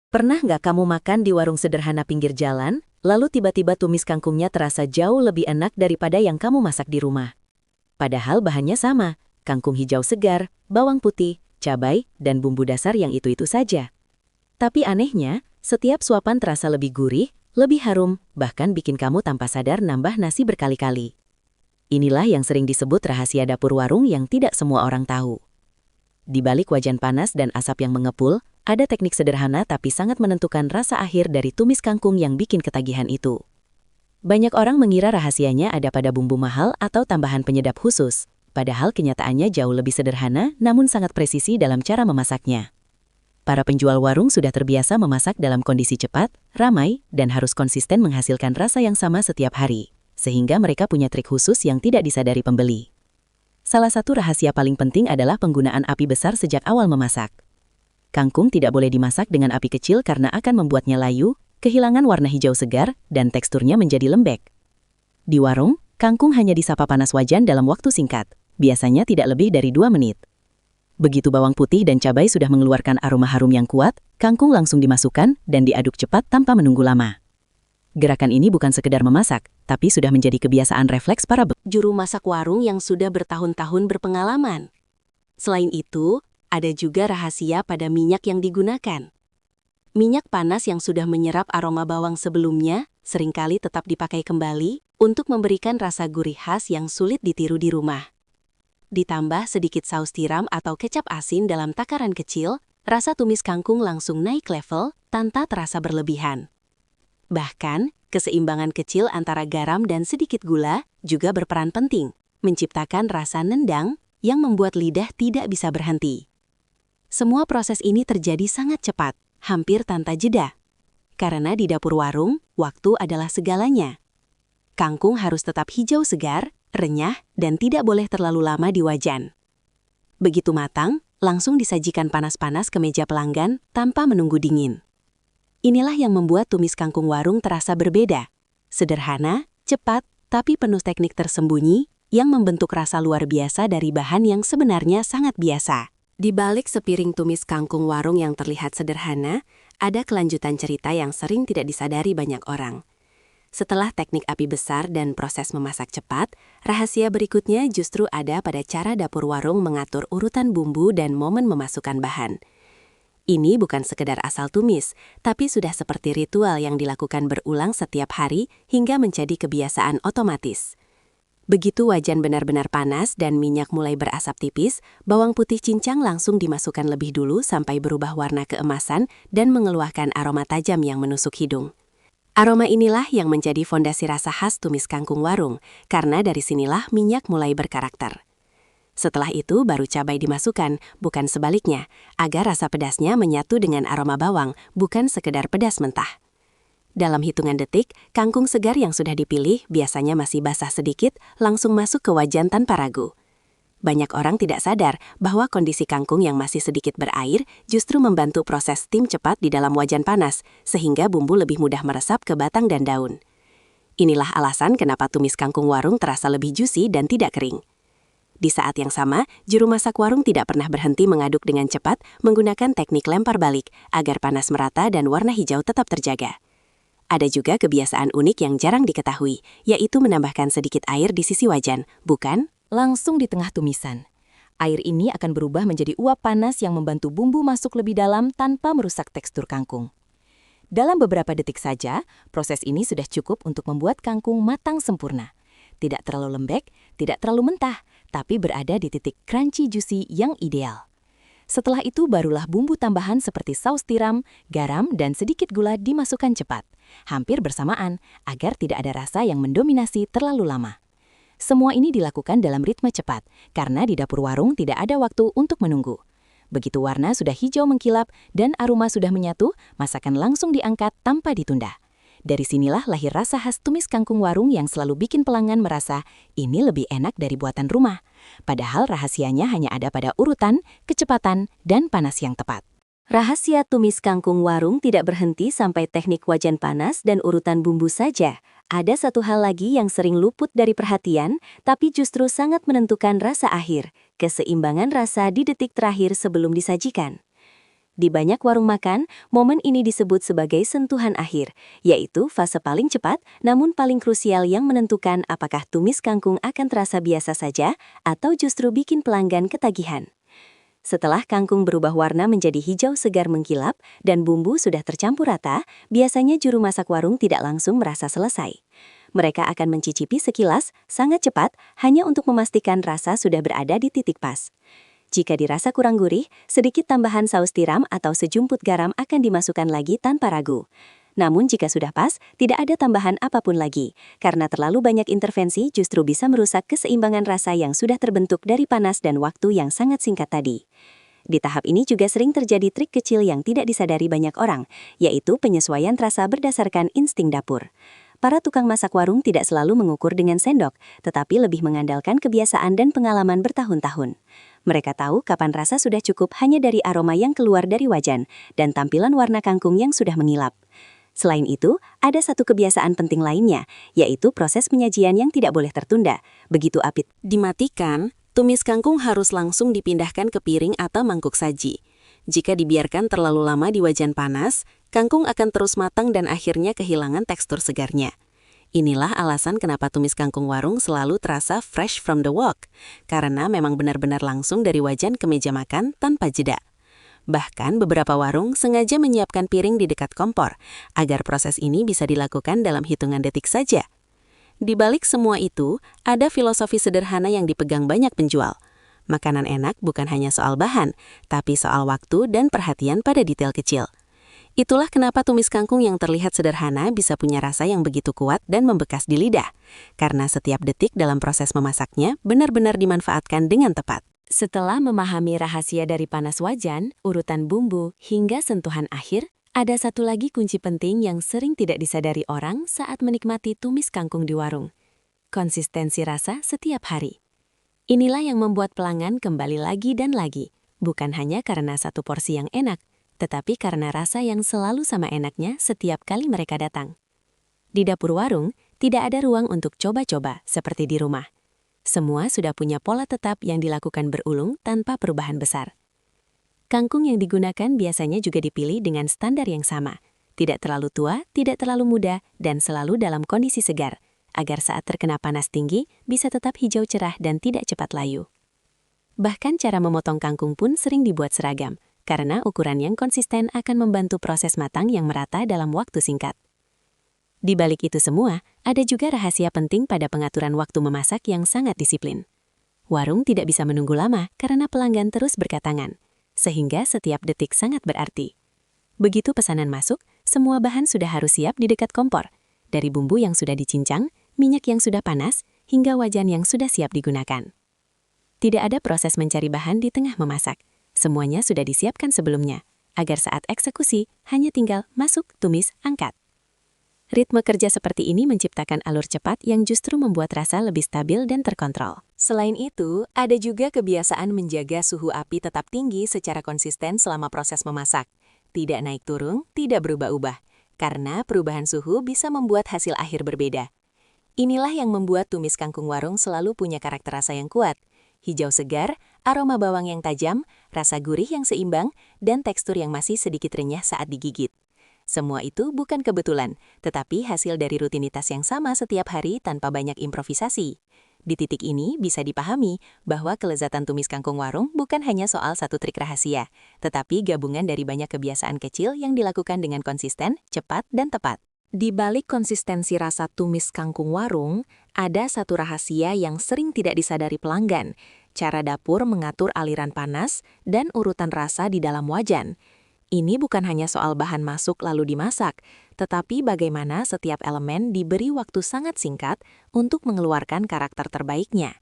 Pernah nggak kamu makan di warung sederhana pinggir jalan, lalu tiba-tiba tumis kangkungnya terasa jauh lebih enak daripada yang kamu masak di rumah? Padahal bahannya sama, kangkung hijau segar, bawang putih, cabai, dan bumbu dasar yang itu-itu saja. Tapi anehnya, setiap suapan terasa lebih gurih, lebih harum, bahkan bikin kamu tanpa sadar nambah nasi berkali-kali. Inilah yang sering disebut rahasia dapur warung yang tidak semua orang tahu. Di balik wajan panas dan asap yang mengepul, ada teknik sederhana tapi sangat menentukan rasa akhir dari tumis kangkung yang bikin ketagihan itu. Banyak orang mengira rahasianya ada pada bumbu mahal atau tambahan penyedap khusus, padahal kenyataannya jauh lebih sederhana namun sangat presisi dalam cara memasaknya. Para penjual warung sudah terbiasa memasak dalam kondisi cepat, ramai, dan harus konsisten menghasilkan rasa yang sama setiap hari, sehingga mereka punya trik khusus yang tidak disadari pembeli. Salah satu rahasia paling penting adalah penggunaan api besar sejak awal memasak. Kangkung tidak boleh dimasak dengan api kecil karena akan membuatnya layu, kehilangan warna hijau segar, dan teksturnya menjadi lembek. Di warung, kangkung hanya disapa panas wajan dalam waktu singkat, biasanya tidak lebih dari 2 menit. Begitu bawang putih dan cabai sudah mengeluarkan aroma harum yang kuat, kangkung langsung dimasukkan dan diaduk cepat tanpa menunggu lama. Gerakan ini bukan sekedar memasak, tapi sudah menjadi kebiasaan refleks para juru masak warung yang sudah bertahun-tahun berpengalaman. Selain itu, ada juga rahasia pada minyak yang digunakan. Minyak panas yang sudah menyerap aroma bawang sebelumnya seringkali tetap dipakai kembali untuk memberikan rasa gurih khas yang sulit ditiru di rumah. Ditambah sedikit saus tiram atau kecap asin dalam takaran kecil, rasa tumis kangkung langsung naik level tanpa terasa berlebihan. Bahkan, keseimbangan kecil antara garam dan sedikit gula juga berperan penting, menciptakan rasa nendang yang membuat lidah tidak bisa berhenti. Semua proses ini terjadi sangat cepat, hampir tanpa jeda. Karena di dapur warung, waktu adalah segalanya. Kangkung harus tetap hijau segar, renyah, dan tidak boleh terlalu lama di wajan. Begitu matang, langsung disajikan panas-panas ke meja pelanggan tanpa menunggu dingin. Inilah yang membuat tumis kangkung warung terasa berbeda. Sederhana, cepat, tapi penuh teknik tersembunyi yang membentuk rasa luar biasa dari bahan yang sebenarnya sangat biasa. Di balik sepiring tumis kangkung warung yang terlihat sederhana, ada kelanjutan cerita yang sering tidak disadari banyak orang. Setelah teknik api besar dan proses memasak cepat, rahasia berikutnya justru ada pada cara dapur warung mengatur urutan bumbu dan momen memasukkan bahan. Ini bukan sekedar asal tumis, tapi sudah seperti ritual yang dilakukan berulang setiap hari hingga menjadi kebiasaan otomatis. Begitu wajan benar-benar panas dan minyak mulai berasap tipis, bawang putih cincang langsung dimasukkan lebih dulu sampai berubah warna keemasan dan mengeluarkan aroma tajam yang menusuk hidung. Aroma inilah yang menjadi fondasi rasa khas tumis kangkung warung, karena dari sinilah minyak mulai berkarakter. Setelah itu baru cabai dimasukkan, bukan sebaliknya, agar rasa pedasnya menyatu dengan aroma bawang, bukan sekedar pedas mentah. Dalam hitungan detik, kangkung segar yang sudah dipilih, biasanya masih basah sedikit, langsung masuk ke wajan tanpa ragu. Banyak orang tidak sadar bahwa kondisi kangkung yang masih sedikit berair justru membantu proses steam cepat di dalam wajan panas, sehingga bumbu lebih mudah meresap ke batang dan daun. Inilah alasan kenapa tumis kangkung warung terasa lebih juicy dan tidak kering. Di saat yang sama, juru masak warung tidak pernah berhenti mengaduk dengan cepat menggunakan teknik lempar balik agar panas merata dan warna hijau tetap terjaga. Ada juga kebiasaan unik yang jarang diketahui, yaitu menambahkan sedikit air di sisi wajan, bukan langsung di tengah tumisan. Air ini akan berubah menjadi uap panas yang membantu bumbu masuk lebih dalam tanpa merusak tekstur kangkung. Dalam beberapa detik saja, proses ini sudah cukup untuk membuat kangkung matang sempurna. Tidak terlalu lembek, tidak terlalu mentah, tapi berada di titik crunchy juicy yang ideal. Setelah itu barulah bumbu tambahan seperti saus tiram, garam, dan sedikit gula dimasukkan cepat, hampir bersamaan, agar tidak ada rasa yang mendominasi terlalu lama. Semua ini dilakukan dalam ritme cepat, karena di dapur warung tidak ada waktu untuk menunggu. Begitu warna sudah hijau mengkilap dan aroma sudah menyatu, masakan langsung diangkat tanpa ditunda. Dari sinilah lahir rasa khas tumis kangkung warung yang selalu bikin pelanggan merasa ini lebih enak dari buatan rumah. Padahal rahasianya hanya ada pada urutan, kecepatan, dan panas yang tepat. Rahasia tumis kangkung warung tidak berhenti sampai teknik wajan panas dan urutan bumbu saja. Ada satu hal lagi yang sering luput dari perhatian, tapi justru sangat menentukan rasa akhir, keseimbangan rasa di detik terakhir sebelum disajikan. Di banyak warung makan, momen ini disebut sebagai sentuhan akhir, yaitu fase paling cepat namun paling krusial yang menentukan apakah tumis kangkung akan terasa biasa saja atau justru bikin pelanggan ketagihan. Setelah kangkung berubah warna menjadi hijau segar mengkilap dan bumbu sudah tercampur rata, biasanya juru masak warung tidak langsung merasa selesai. Mereka akan mencicipi sekilas, sangat cepat, hanya untuk memastikan rasa sudah berada di titik pas. Jika dirasa kurang gurih, sedikit tambahan saus tiram atau sejumput garam akan dimasukkan lagi tanpa ragu. Namun jika sudah pas, tidak ada tambahan apapun lagi, karena terlalu banyak intervensi justru bisa merusak keseimbangan rasa yang sudah terbentuk dari panas dan waktu yang sangat singkat tadi. Di tahap ini juga sering terjadi trik kecil yang tidak disadari banyak orang, yaitu penyesuaian rasa berdasarkan insting dapur. Para tukang masak warung tidak selalu mengukur dengan sendok, tetapi lebih mengandalkan kebiasaan dan pengalaman bertahun-tahun. Mereka tahu kapan rasa sudah cukup hanya dari aroma yang keluar dari wajan dan tampilan warna kangkung yang sudah mengilap. Selain itu, ada satu kebiasaan penting lainnya, yaitu proses penyajian yang tidak boleh tertunda. Begitu api Dimatikan, tumis kangkung harus langsung dipindahkan ke piring atau mangkuk saji. Jika dibiarkan terlalu lama di wajan panas, kangkung akan terus matang dan akhirnya kehilangan tekstur segarnya. Inilah alasan kenapa tumis kangkung warung selalu terasa fresh from the wok, karena memang benar-benar langsung dari wajan ke meja makan tanpa jeda. Bahkan beberapa warung sengaja menyiapkan piring di dekat kompor, agar proses ini bisa dilakukan dalam hitungan detik saja. Di balik semua itu, ada filosofi sederhana yang dipegang banyak penjual. Makanan enak bukan hanya soal bahan, tapi soal waktu dan perhatian pada detail kecil. Itulah kenapa tumis kangkung yang terlihat sederhana bisa punya rasa yang begitu kuat dan membekas di lidah, karena setiap detik dalam proses memasaknya benar-benar dimanfaatkan dengan tepat. Setelah memahami rahasia dari panas wajan, urutan bumbu, hingga sentuhan akhir, ada satu lagi kunci penting yang sering tidak disadari orang saat menikmati tumis kangkung di warung. Konsistensi rasa setiap hari. Inilah yang membuat pelanggan kembali lagi dan lagi, bukan hanya karena satu porsi yang enak, tetapi karena rasa yang selalu sama enaknya setiap kali mereka datang. Di dapur warung, tidak ada ruang untuk coba-coba seperti di rumah. Semua sudah punya pola tetap yang dilakukan berulung tanpa perubahan besar. Kangkung yang digunakan biasanya juga dipilih dengan standar yang sama, tidak terlalu tua, tidak terlalu muda, dan selalu dalam kondisi segar, agar saat terkena panas tinggi bisa tetap hijau cerah dan tidak cepat layu. Bahkan cara memotong kangkung pun sering dibuat seragam, karena ukuran yang konsisten akan membantu proses matang yang merata dalam waktu singkat. Di balik itu semua, ada juga rahasia penting pada pengaturan waktu memasak yang sangat disiplin. Warung tidak bisa menunggu lama karena pelanggan terus berdatangan, sehingga setiap detik sangat berarti. Begitu pesanan masuk, semua bahan sudah harus siap di dekat kompor, dari bumbu yang sudah dicincang, minyak yang sudah panas, hingga wajan yang sudah siap digunakan. Tidak ada proses mencari bahan di tengah memasak. Semuanya sudah disiapkan sebelumnya, agar saat eksekusi hanya tinggal masuk, tumis, angkat. Ritme kerja seperti ini menciptakan alur cepat yang justru membuat rasa lebih stabil dan terkontrol. Selain itu, ada juga kebiasaan menjaga suhu api tetap tinggi secara konsisten selama proses memasak. Tidak naik turun, tidak berubah-ubah, karena perubahan suhu bisa membuat hasil akhir berbeda. Inilah yang membuat tumis kangkung warung selalu punya karakter rasa yang kuat. Hijau segar, aroma bawang yang tajam, rasa gurih yang seimbang, dan tekstur yang masih sedikit renyah saat digigit. Semua itu bukan kebetulan, tetapi hasil dari rutinitas yang sama setiap hari tanpa banyak improvisasi. Di titik ini bisa dipahami bahwa kelezatan tumis kangkung warung bukan hanya soal satu trik rahasia, tetapi gabungan dari banyak kebiasaan kecil yang dilakukan dengan konsisten, cepat, dan tepat. Di balik konsistensi rasa tumis kangkung warung, ada satu rahasia yang sering tidak disadari pelanggan, cara dapur mengatur aliran panas dan urutan rasa di dalam wajan. Ini bukan hanya soal bahan masuk lalu dimasak, tetapi bagaimana setiap elemen diberi waktu sangat singkat untuk mengeluarkan karakter terbaiknya.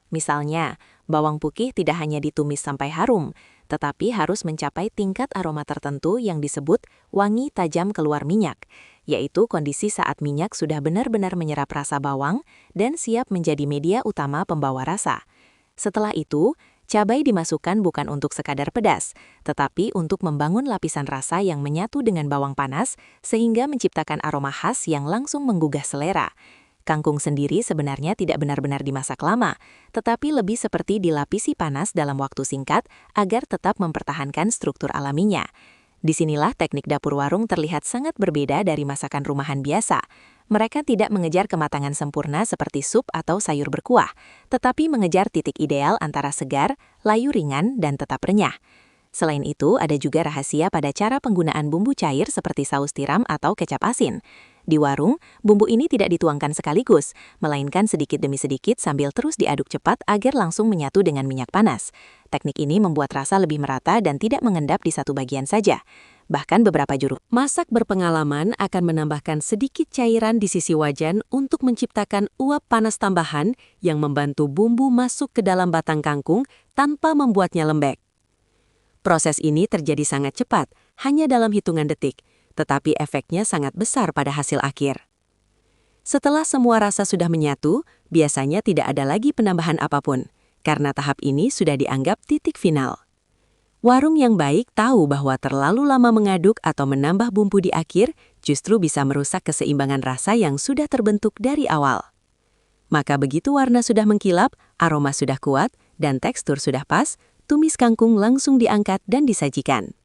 Misalnya, bawang putih tidak hanya ditumis sampai harum, tetapi harus mencapai tingkat aroma tertentu yang disebut wangi tajam keluar minyak, yaitu kondisi saat minyak sudah benar-benar menyerap rasa bawang dan siap menjadi media utama pembawa rasa. Setelah itu, cabai dimasukkan bukan untuk sekadar pedas, tetapi untuk membangun lapisan rasa yang menyatu dengan bawang panas sehingga menciptakan aroma khas yang langsung menggugah selera. kangkung sendiri sebenarnya tidak benar-benar dimasak lama, tetapi lebih seperti dilapisi panas dalam waktu singkat agar tetap mempertahankan struktur alaminya. Disinilah teknik dapur warung terlihat sangat berbeda dari masakan rumahan biasa. Mereka tidak mengejar kematangan sempurna seperti sup atau sayur berkuah, tetapi mengejar titik ideal antara segar, layu ringan, dan tetap renyah. Selain itu, ada juga rahasia pada cara penggunaan bumbu cair seperti saus tiram atau kecap asin. Di warung, bumbu ini tidak dituangkan sekaligus, melainkan sedikit demi sedikit sambil terus diaduk cepat agar langsung menyatu dengan minyak panas. Teknik ini membuat rasa lebih merata dan tidak mengendap di satu bagian saja. Bahkan beberapa juru masak berpengalaman akan menambahkan sedikit cairan di sisi wajan untuk menciptakan uap panas tambahan yang membantu bumbu masuk ke dalam batang kangkung tanpa membuatnya lembek. Proses ini terjadi sangat cepat, hanya dalam hitungan detik, tetapi efeknya sangat besar pada hasil akhir. Setelah semua rasa sudah menyatu, biasanya tidak ada lagi penambahan apapun, karena tahap ini sudah dianggap titik final. Warung yang baik tahu bahwa terlalu lama mengaduk atau menambah bumbu di akhir justru bisa merusak keseimbangan rasa yang sudah terbentuk dari awal. Maka begitu warna sudah mengkilap, aroma sudah kuat, dan tekstur sudah pas, tumis kangkung langsung diangkat dan disajikan.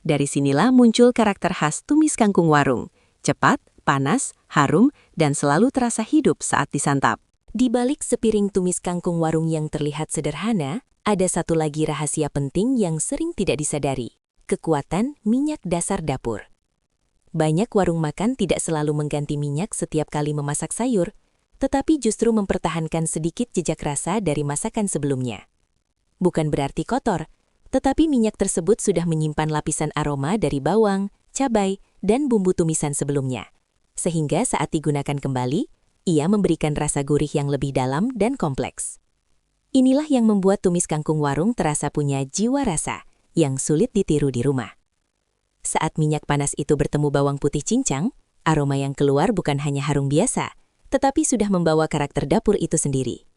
Dari sinilah muncul karakter khas tumis kangkung warung. Cepat, panas, harum, dan selalu terasa hidup saat disantap. Di balik sepiring tumis kangkung warung yang terlihat sederhana, ada satu lagi rahasia penting yang sering tidak disadari. Kekuatan minyak dasar dapur. Banyak warung makan tidak selalu mengganti minyak setiap kali memasak sayur, tetapi justru mempertahankan sedikit jejak rasa dari masakan sebelumnya. Bukan berarti kotor, tetapi minyak tersebut sudah menyimpan lapisan aroma dari bawang, cabai, dan bumbu tumisan sebelumnya. Sehingga saat digunakan kembali, ia memberikan rasa gurih yang lebih dalam dan kompleks. Inilah yang membuat tumis kangkung warung terasa punya jiwa rasa yang sulit ditiru di rumah. Saat minyak panas itu bertemu bawang putih cincang, aroma yang keluar bukan hanya harum biasa, tetapi sudah membawa karakter dapur itu sendiri.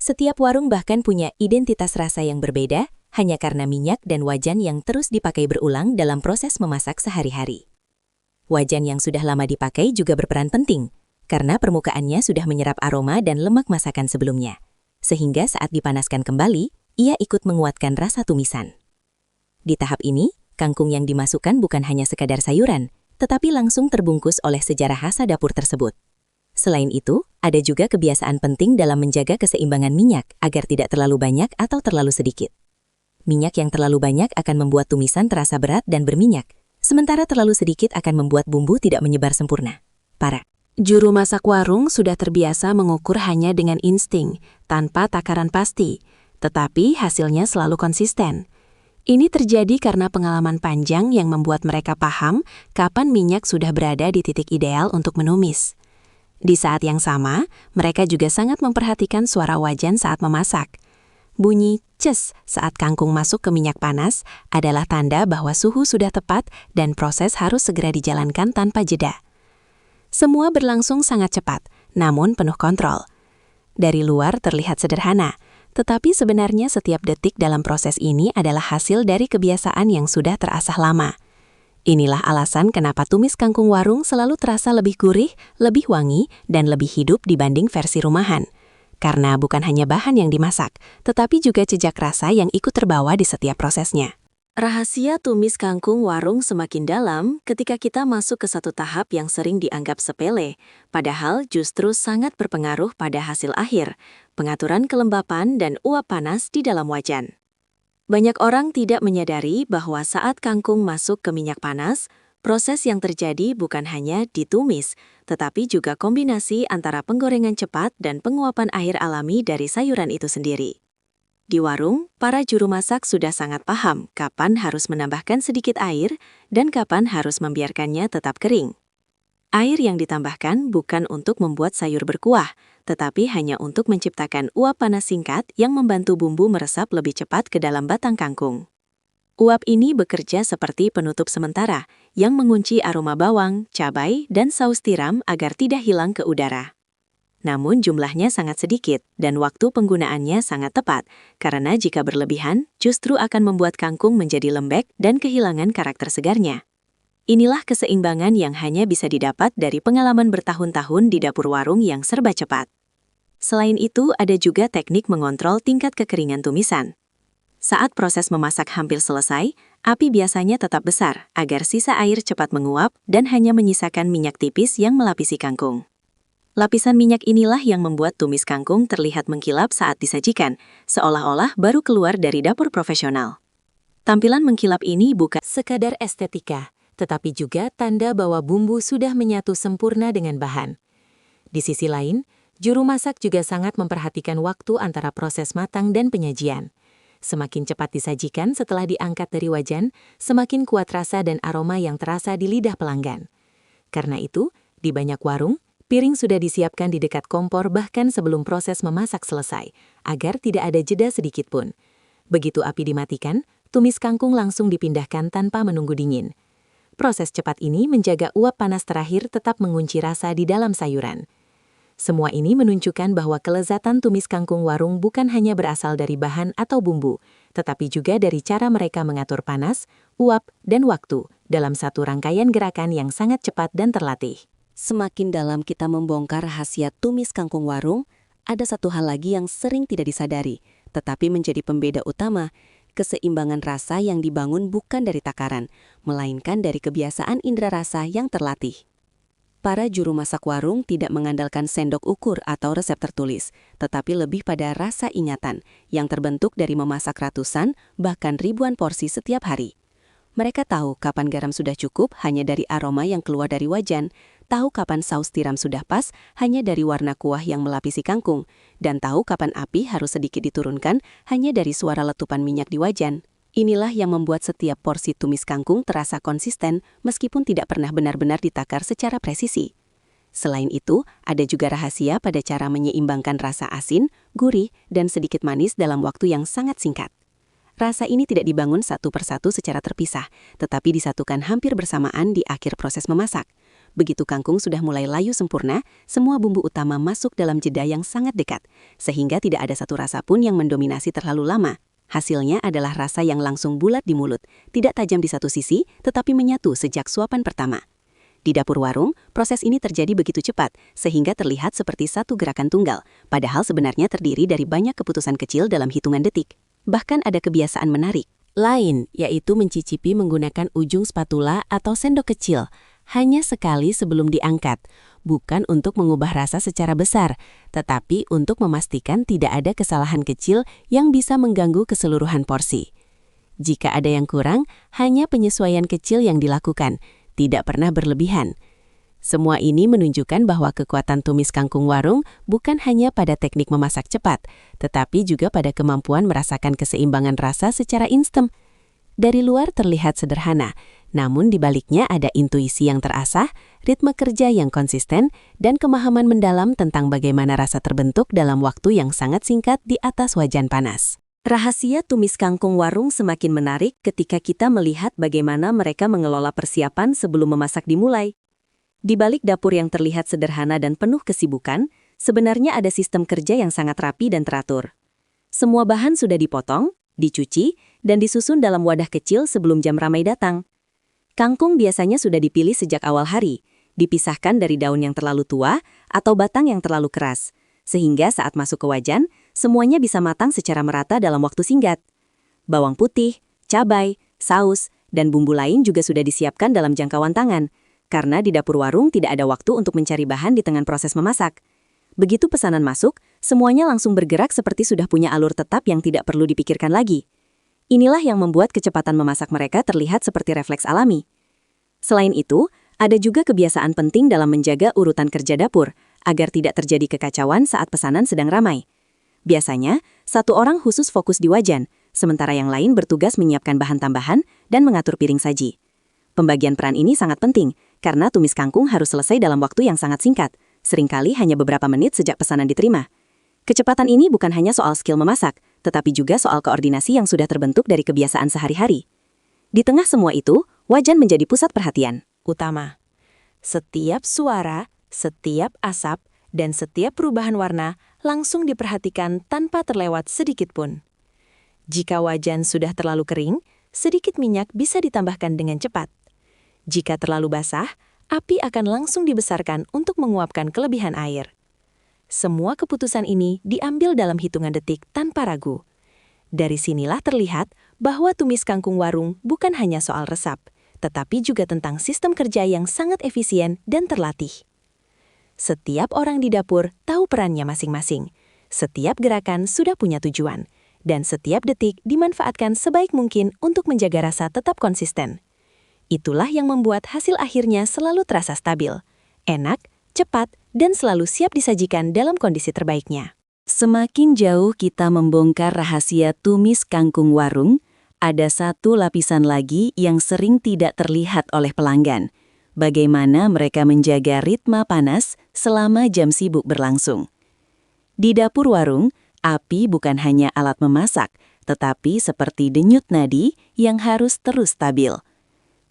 Setiap warung bahkan punya identitas rasa yang berbeda, hanya karena minyak dan wajan yang terus dipakai berulang dalam proses memasak sehari-hari. Wajan yang sudah lama dipakai juga berperan penting, karena permukaannya sudah menyerap aroma dan lemak masakan sebelumnya. Sehingga saat dipanaskan kembali, ia ikut menguatkan rasa tumisan. Di tahap ini, kangkung yang dimasukkan bukan hanya sekadar sayuran, tetapi langsung terbungkus oleh sejarah rasa dapur tersebut. Selain itu, ada juga kebiasaan penting dalam menjaga keseimbangan minyak agar tidak terlalu banyak atau terlalu sedikit. Minyak yang terlalu banyak akan membuat tumisan terasa berat dan berminyak, sementara terlalu sedikit akan membuat bumbu tidak menyebar sempurna. Para juru masak warung sudah terbiasa mengukur hanya dengan insting, tanpa takaran pasti, tetapi hasilnya selalu konsisten. Ini terjadi karena pengalaman panjang yang membuat mereka paham kapan minyak sudah berada di titik ideal untuk menumis. Di saat yang sama, mereka juga sangat memperhatikan suara wajan saat memasak. Bunyi ces saat kangkung masuk ke minyak panas adalah tanda bahwa suhu sudah tepat dan proses harus segera dijalankan tanpa jeda. Semua berlangsung sangat cepat, namun penuh kontrol. Dari luar terlihat sederhana, tetapi sebenarnya setiap detik dalam proses ini adalah hasil dari kebiasaan yang sudah terasah lama. Inilah alasan kenapa tumis kangkung warung selalu terasa lebih gurih, lebih wangi, dan lebih hidup dibanding versi rumahan. Karena bukan hanya bahan yang dimasak, tetapi juga jejak rasa yang ikut terbawa di setiap prosesnya. Rahasia tumis kangkung warung semakin dalam ketika kita masuk ke satu tahap yang sering dianggap sepele, padahal justru sangat berpengaruh pada hasil akhir, pengaturan kelembapan dan uap panas di dalam wajan. Banyak orang tidak menyadari bahwa saat kangkung masuk ke minyak panas, proses yang terjadi bukan hanya ditumis, tetapi juga kombinasi antara penggorengan cepat dan penguapan air alami dari sayuran itu sendiri. Di warung, para juru masak sudah sangat paham kapan harus menambahkan sedikit air dan kapan harus membiarkannya tetap kering. Air yang ditambahkan bukan untuk membuat sayur berkuah, tetapi hanya untuk menciptakan uap panas singkat yang membantu bumbu meresap lebih cepat ke dalam batang kangkung. Uap ini bekerja seperti penutup sementara yang mengunci aroma bawang, cabai, dan saus tiram agar tidak hilang ke udara. Namun jumlahnya sangat sedikit dan waktu penggunaannya sangat tepat, karena jika berlebihan justru akan membuat kangkung menjadi lembek dan kehilangan karakter segarnya. Inilah keseimbangan yang hanya bisa didapat dari pengalaman bertahun-tahun di dapur warung yang serba cepat. Selain itu, ada juga teknik mengontrol tingkat kekeringan tumisan. Saat proses memasak hampir selesai, api biasanya tetap besar agar sisa air cepat menguap dan hanya menyisakan minyak tipis yang melapisi kangkung. Lapisan minyak inilah yang membuat tumis kangkung terlihat mengkilap saat disajikan, seolah-olah baru keluar dari dapur profesional. Tampilan mengkilap ini bukan sekadar estetika, tetapi juga tanda bahwa bumbu sudah menyatu sempurna dengan bahan. Di sisi lain, juru masak juga sangat memperhatikan waktu antara proses matang dan penyajian. Semakin cepat disajikan setelah diangkat dari wajan, semakin kuat rasa dan aroma yang terasa di lidah pelanggan. Karena itu, di banyak warung, piring sudah disiapkan di dekat kompor bahkan sebelum proses memasak selesai, agar tidak ada jeda sedikit pun. Begitu api dimatikan, tumis kangkung langsung dipindahkan tanpa menunggu dingin. Proses cepat ini menjaga uap panas terakhir tetap mengunci rasa di dalam sayuran. Semua ini menunjukkan bahwa kelezatan tumis kangkung warung bukan hanya berasal dari bahan atau bumbu, tetapi juga dari cara mereka mengatur panas, uap, dan waktu dalam satu rangkaian gerakan yang sangat cepat dan terlatih. Semakin dalam kita membongkar rahasia tumis kangkung warung, ada satu hal lagi yang sering tidak disadari, tetapi menjadi pembeda utama. Keseimbangan rasa yang dibangun bukan dari takaran, melainkan dari kebiasaan indera rasa yang terlatih. Para juru masak warung tidak mengandalkan sendok ukur atau resep tertulis, tetapi lebih pada rasa ingatan yang terbentuk dari memasak ratusan, bahkan ribuan porsi setiap hari. Mereka tahu kapan garam sudah cukup hanya dari aroma yang keluar dari wajan, tahu kapan saus tiram sudah pas hanya dari warna kuah yang melapisi kangkung, dan tahu kapan api harus sedikit diturunkan hanya dari suara letupan minyak di wajan. Inilah yang membuat setiap porsi tumis kangkung terasa konsisten meskipun tidak pernah benar-benar ditakar secara presisi. Selain itu, ada juga rahasia pada cara menyeimbangkan rasa asin, gurih, dan sedikit manis dalam waktu yang sangat singkat. Rasa ini tidak dibangun satu persatu secara terpisah, tetapi disatukan hampir bersamaan di akhir proses memasak. Begitu kangkung sudah mulai layu sempurna, semua bumbu utama masuk dalam jeda yang sangat dekat, sehingga tidak ada satu rasa pun yang mendominasi terlalu lama. Hasilnya adalah rasa yang langsung bulat di mulut, tidak tajam di satu sisi, tetapi menyatu sejak suapan pertama. Di dapur warung, proses ini terjadi begitu cepat, sehingga terlihat seperti satu gerakan tunggal, padahal sebenarnya terdiri dari banyak keputusan kecil dalam hitungan detik. Bahkan ada kebiasaan menarik lain, yaitu mencicipi menggunakan ujung spatula atau sendok kecil, hanya sekali sebelum diangkat, bukan untuk mengubah rasa secara besar, tetapi untuk memastikan tidak ada kesalahan kecil yang bisa mengganggu keseluruhan porsi. Jika ada yang kurang, hanya penyesuaian kecil yang dilakukan, tidak pernah berlebihan. Semua ini menunjukkan bahwa kekuatan tumis kangkung warung bukan hanya pada teknik memasak cepat, tetapi juga pada kemampuan merasakan keseimbangan rasa secara instan. Dari luar terlihat sederhana, namun di baliknya ada intuisi yang terasah, ritme kerja yang konsisten, dan pemahaman mendalam tentang bagaimana rasa terbentuk dalam waktu yang sangat singkat di atas wajan panas. Rahasia tumis kangkung warung semakin menarik ketika kita melihat bagaimana mereka mengelola persiapan sebelum memasak dimulai. Di balik dapur yang terlihat sederhana dan penuh kesibukan, sebenarnya ada sistem kerja yang sangat rapi dan teratur. Semua bahan sudah dipotong, dicuci, dan disusun dalam wadah kecil sebelum jam ramai datang. Kangkung biasanya sudah dipilih sejak awal hari, dipisahkan dari daun yang terlalu tua atau batang yang terlalu keras, sehingga saat masuk ke wajan, semuanya bisa matang secara merata dalam waktu singkat. Bawang putih, cabai, saus, dan bumbu lain juga sudah disiapkan dalam jangkauan tangan, karena di dapur warung tidak ada waktu untuk mencari bahan di tengah proses memasak. Begitu pesanan masuk, semuanya langsung bergerak seperti sudah punya alur tetap yang tidak perlu dipikirkan lagi. Inilah yang membuat kecepatan memasak mereka terlihat seperti refleks alami. Selain itu, ada juga kebiasaan penting dalam menjaga urutan kerja dapur, agar tidak terjadi kekacauan saat pesanan sedang ramai. Biasanya, satu orang khusus fokus di wajan, sementara yang lain bertugas menyiapkan bahan tambahan dan mengatur piring saji. Pembagian peran ini sangat penting, karena tumis kangkung harus selesai dalam waktu yang sangat singkat, seringkali hanya beberapa menit sejak pesanan diterima. Kecepatan ini bukan hanya soal skill memasak, tetapi juga soal koordinasi yang sudah terbentuk dari kebiasaan sehari-hari. Di tengah semua itu, wajan menjadi pusat perhatian utama. Setiap suara, setiap asap, dan setiap perubahan warna langsung diperhatikan tanpa terlewat sedikit pun. Jika wajan sudah terlalu kering, sedikit minyak bisa ditambahkan dengan cepat. Jika terlalu basah, api akan langsung dibesarkan untuk menguapkan kelebihan air. Semua keputusan ini diambil dalam hitungan detik tanpa ragu. Dari sinilah terlihat bahwa tumis kangkung warung bukan hanya soal resap, tetapi juga tentang sistem kerja yang sangat efisien dan terlatih. Setiap orang di dapur tahu perannya masing-masing. Setiap gerakan sudah punya tujuan, dan setiap detik dimanfaatkan sebaik mungkin untuk menjaga rasa tetap konsisten. Itulah yang membuat hasil akhirnya selalu terasa stabil, enak, cepat, dan selalu siap disajikan dalam kondisi terbaiknya. Semakin jauh kita membongkar rahasia tumis kangkung warung, ada satu lapisan lagi yang sering tidak terlihat oleh pelanggan. Bagaimana mereka menjaga ritme panas selama jam sibuk berlangsung. Di dapur warung, api bukan hanya alat memasak, tetapi seperti denyut nadi yang harus terus stabil.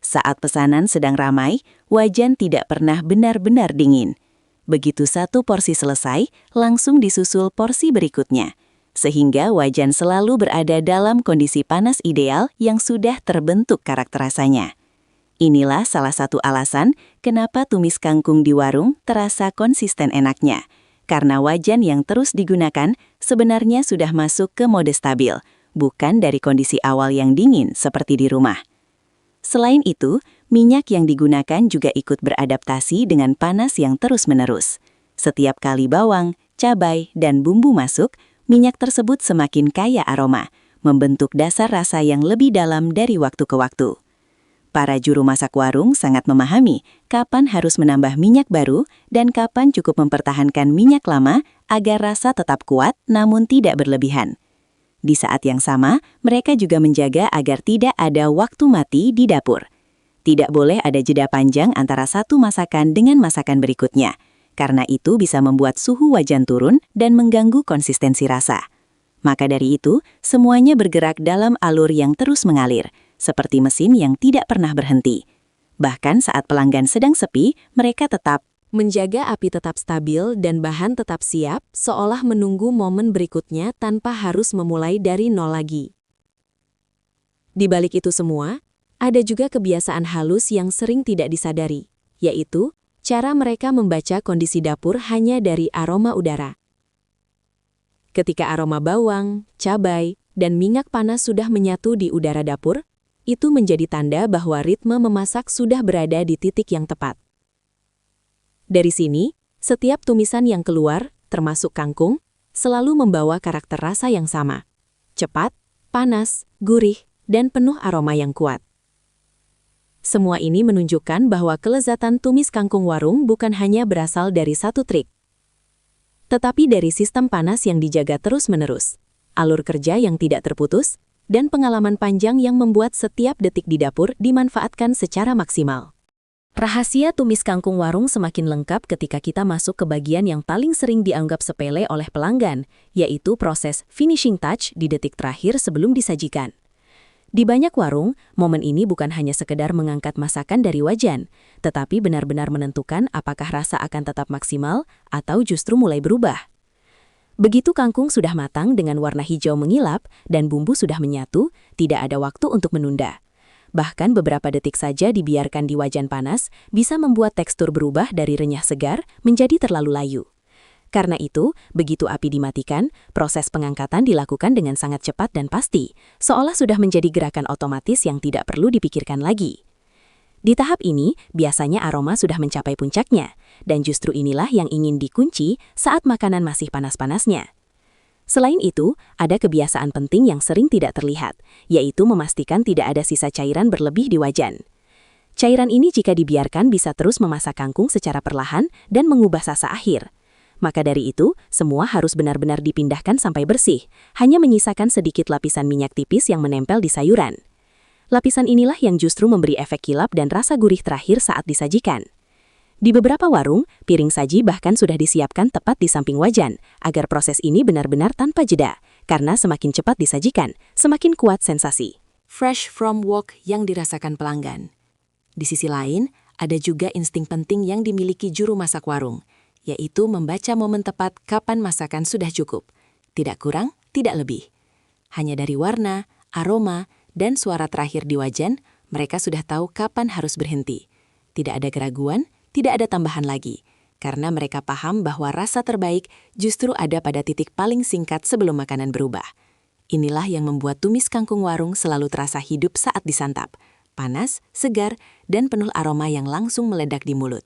Saat pesanan sedang ramai, wajan tidak pernah benar-benar dingin. Begitu satu porsi selesai, langsung disusul porsi berikutnya. Sehingga wajan selalu berada dalam kondisi panas ideal yang sudah terbentuk karakter rasanya. Inilah salah satu alasan kenapa tumis kangkung di warung terasa konsisten enaknya. Karena wajan yang terus digunakan sebenarnya sudah masuk ke mode stabil, bukan dari kondisi awal yang dingin seperti di rumah. Selain itu, minyak yang digunakan juga ikut beradaptasi dengan panas yang terus-menerus. Setiap kali bawang, cabai, dan bumbu masuk, minyak tersebut semakin kaya aroma, membentuk dasar rasa yang lebih dalam dari waktu ke waktu. Para juru masak warung sangat memahami kapan harus menambah minyak baru dan kapan cukup mempertahankan minyak lama agar rasa tetap kuat namun tidak berlebihan. Di saat yang sama, mereka juga menjaga agar tidak ada waktu mati di dapur. Tidak boleh ada jeda panjang antara satu masakan dengan masakan berikutnya, karena itu bisa membuat suhu wajan turun dan mengganggu konsistensi rasa. Maka dari itu, semuanya bergerak dalam alur yang terus mengalir, seperti mesin yang tidak pernah berhenti. Bahkan saat pelanggan sedang sepi, mereka tetap menjaga api tetap stabil dan bahan tetap siap, seolah menunggu momen berikutnya tanpa harus memulai dari nol lagi. Di balik itu semua, ada juga kebiasaan halus yang sering tidak disadari, yaitu cara mereka membaca kondisi dapur hanya dari aroma udara. Ketika aroma bawang, cabai, dan minyak panas sudah menyatu di udara dapur, itu menjadi tanda bahwa ritme memasak sudah berada di titik yang tepat. Dari sini, setiap tumisan yang keluar, termasuk kangkung, selalu membawa karakter rasa yang sama. Cepat, panas, gurih, dan penuh aroma yang kuat. Semua ini menunjukkan bahwa kelezatan tumis kangkung warung bukan hanya berasal dari satu trik, tetapi dari sistem panas yang dijaga terus-menerus, alur kerja yang tidak terputus, dan pengalaman panjang yang membuat setiap detik di dapur dimanfaatkan secara maksimal. Rahasia tumis kangkung warung semakin lengkap ketika kita masuk ke bagian yang paling sering dianggap sepele oleh pelanggan, yaitu proses finishing touch di detik terakhir sebelum disajikan. Di banyak warung, momen ini bukan hanya sekedar mengangkat masakan dari wajan, tetapi benar-benar menentukan apakah rasa akan tetap maksimal atau justru mulai berubah. Begitu kangkung sudah matang dengan warna hijau mengilap dan bumbu sudah menyatu, tidak ada waktu untuk menunda. Bahkan beberapa detik saja dibiarkan di wajan panas bisa membuat tekstur berubah dari renyah segar menjadi terlalu layu. Karena itu, begitu api dimatikan, proses pengangkatan dilakukan dengan sangat cepat dan pasti, seolah sudah menjadi gerakan otomatis yang tidak perlu dipikirkan lagi. Di tahap ini, biasanya aroma sudah mencapai puncaknya, dan justru inilah yang ingin dikunci saat makanan masih panas-panasnya. Selain itu, ada kebiasaan penting yang sering tidak terlihat, yaitu memastikan tidak ada sisa cairan berlebih di wajan. Cairan ini jika dibiarkan bisa terus memasak kangkung secara perlahan dan mengubah rasa akhir. Maka dari itu, semua harus benar-benar dipindahkan sampai bersih, hanya menyisakan sedikit lapisan minyak tipis yang menempel di sayuran. Lapisan inilah yang justru memberi efek kilap dan rasa gurih terakhir saat disajikan. Di beberapa warung, piring saji bahkan sudah disiapkan tepat di samping wajan, agar proses ini benar-benar tanpa jeda, karena semakin cepat disajikan, semakin kuat sensasi fresh from wok yang dirasakan pelanggan. Di sisi lain, ada juga insting penting yang dimiliki juru masak warung, yaitu membaca momen tepat kapan masakan sudah cukup. Tidak kurang, tidak lebih. Hanya dari warna, aroma, dan suara terakhir di wajan, Mereka sudah tahu kapan harus berhenti. Tidak ada keraguan, tidak ada tambahan lagi. Karena mereka paham bahwa rasa terbaik justru ada pada titik paling singkat sebelum makanan berubah. Inilah yang membuat tumis kangkung warung selalu terasa hidup saat disantap. Panas, segar, dan penuh aroma yang langsung meledak di mulut.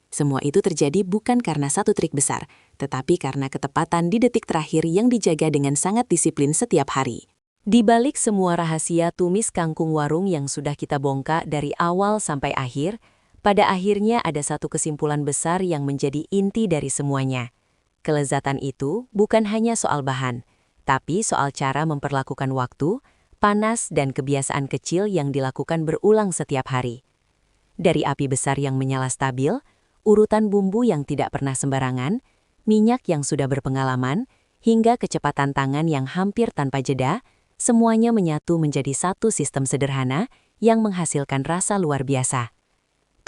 Semua itu terjadi bukan karena satu trik besar, tetapi karena ketepatan di detik terakhir yang dijaga dengan sangat disiplin setiap hari. Di balik semua rahasia tumis kangkung warung yang sudah kita bongkar dari awal sampai akhir, pada akhirnya ada satu kesimpulan besar yang menjadi inti dari semuanya. Kelezatan itu bukan hanya soal bahan, tapi soal cara memperlakukan waktu, panas, dan kebiasaan kecil yang dilakukan berulang setiap hari. Dari api besar yang menyala stabil, urutan bumbu yang tidak pernah sembarangan, minyak yang sudah berpengalaman, hingga kecepatan tangan yang hampir tanpa jeda, semuanya menyatu menjadi satu sistem sederhana yang menghasilkan rasa luar biasa.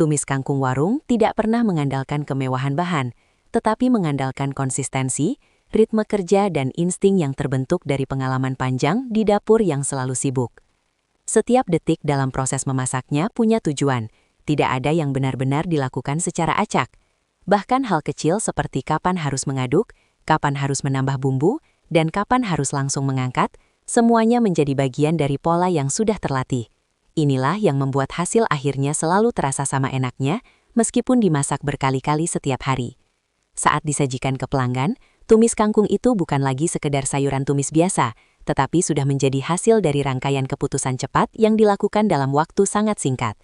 Tumis kangkung warung tidak pernah mengandalkan kemewahan bahan, tetapi mengandalkan konsistensi, ritme kerja, dan insting yang terbentuk dari pengalaman panjang di dapur yang selalu sibuk. Setiap detik dalam proses memasaknya punya tujuan, tidak ada yang benar-benar dilakukan secara acak. Bahkan hal kecil seperti kapan harus mengaduk, kapan harus menambah bumbu, dan kapan harus langsung mengangkat, semuanya menjadi bagian dari pola yang sudah terlatih. Inilah yang membuat hasil akhirnya selalu terasa sama enaknya, meskipun dimasak berkali-kali setiap hari. Saat disajikan ke pelanggan, tumis kangkung itu bukan lagi sekedar sayuran tumis biasa, tetapi sudah menjadi hasil dari rangkaian keputusan cepat yang dilakukan dalam waktu sangat singkat.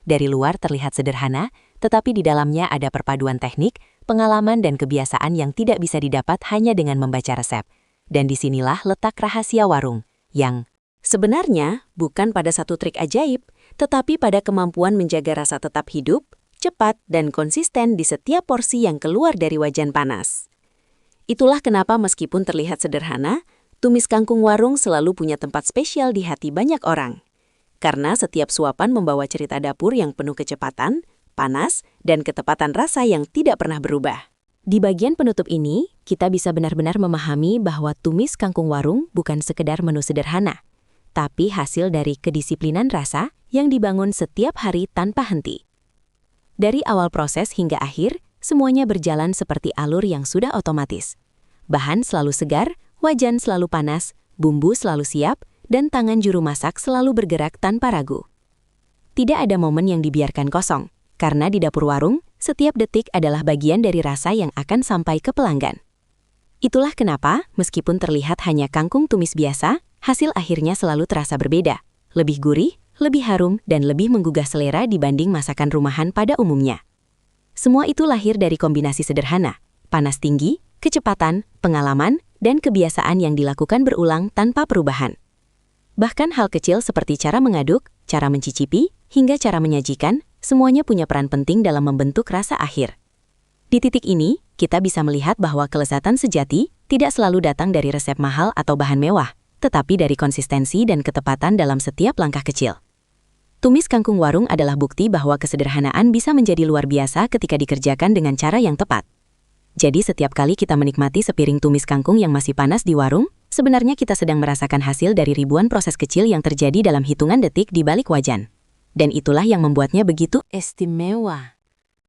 Dari luar terlihat sederhana, tetapi di dalamnya ada perpaduan teknik, pengalaman, dan kebiasaan yang tidak bisa didapat hanya dengan membaca resep. Dan disinilah letak rahasia warung, yang sebenarnya bukan pada satu trik ajaib, tetapi pada kemampuan menjaga rasa tetap hidup, cepat, dan konsisten di setiap porsi yang keluar dari wajan panas. Itulah kenapa meskipun terlihat sederhana, tumis kangkung warung selalu punya tempat spesial di hati banyak orang. Karena setiap suapan membawa cerita dapur yang penuh kecepatan, panas, dan ketepatan rasa yang tidak pernah berubah. Di bagian penutup ini, kita bisa benar-benar memahami bahwa tumis kangkung warung bukan sekedar menu sederhana, tapi hasil dari kedisiplinan rasa yang dibangun setiap hari tanpa henti. Dari awal proses hingga akhir, semuanya berjalan seperti alur yang sudah otomatis. Bahan selalu segar, wajan selalu panas, bumbu selalu siap, dan tangan juru masak selalu bergerak tanpa ragu. Tidak ada momen yang dibiarkan kosong, karena di dapur warung, setiap detik adalah bagian dari rasa yang akan sampai ke pelanggan. Itulah kenapa, meskipun terlihat hanya kangkung tumis biasa, hasil akhirnya selalu terasa berbeda, lebih gurih, lebih harum, dan lebih menggugah selera dibanding masakan rumahan pada umumnya. Semua itu lahir dari kombinasi sederhana, panas tinggi, kecepatan, pengalaman, dan kebiasaan yang dilakukan berulang tanpa perubahan. Bahkan hal kecil seperti cara mengaduk, cara mencicipi, hingga cara menyajikan, semuanya punya peran penting dalam membentuk rasa akhir. Di titik ini, kita bisa melihat bahwa kelezatan sejati tidak selalu datang dari resep mahal atau bahan mewah, tetapi dari konsistensi dan ketepatan dalam setiap langkah kecil. Tumis kangkung warung adalah bukti bahwa kesederhanaan bisa menjadi luar biasa ketika dikerjakan dengan cara yang tepat. Jadi setiap kali kita menikmati sepiring tumis kangkung yang masih panas di warung, sebenarnya kita sedang merasakan hasil dari ribuan proses kecil yang terjadi dalam hitungan detik di balik wajan. Dan itulah yang membuatnya begitu istimewa.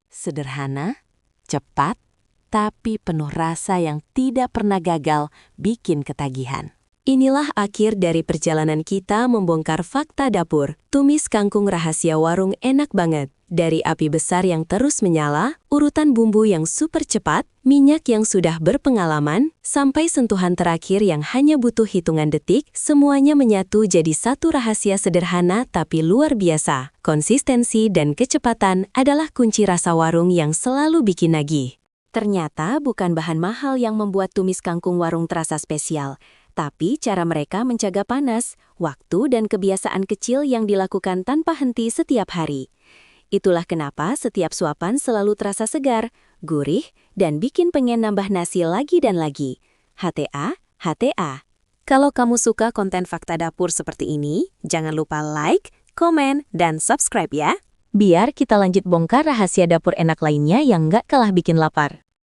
Sederhana, cepat, tapi penuh rasa yang tidak pernah gagal bikin ketagihan. Inilah akhir dari perjalanan kita membongkar fakta dapur. Tumis kangkung rahasia warung enak banget. Dari api besar yang terus menyala, urutan bumbu yang super cepat, minyak yang sudah berpengalaman, sampai sentuhan terakhir yang hanya butuh hitungan detik, semuanya menyatu jadi satu rahasia sederhana tapi luar biasa. Konsistensi dan kecepatan adalah kunci rasa warung yang selalu bikin nagih. Ternyata bukan bahan mahal yang membuat tumis kangkung warung terasa spesial, tapi cara mereka menjaga panas, waktu, dan kebiasaan kecil yang dilakukan tanpa henti setiap hari. Itulah kenapa setiap suapan selalu terasa segar, gurih, dan bikin pengen nambah nasi lagi dan lagi. HTA, HTA. Kalau kamu suka konten Fakta Dapur seperti ini, jangan lupa like, komen, dan subscribe ya. Biar kita lanjut bongkar rahasia dapur enak lainnya yang nggak kalah bikin lapar.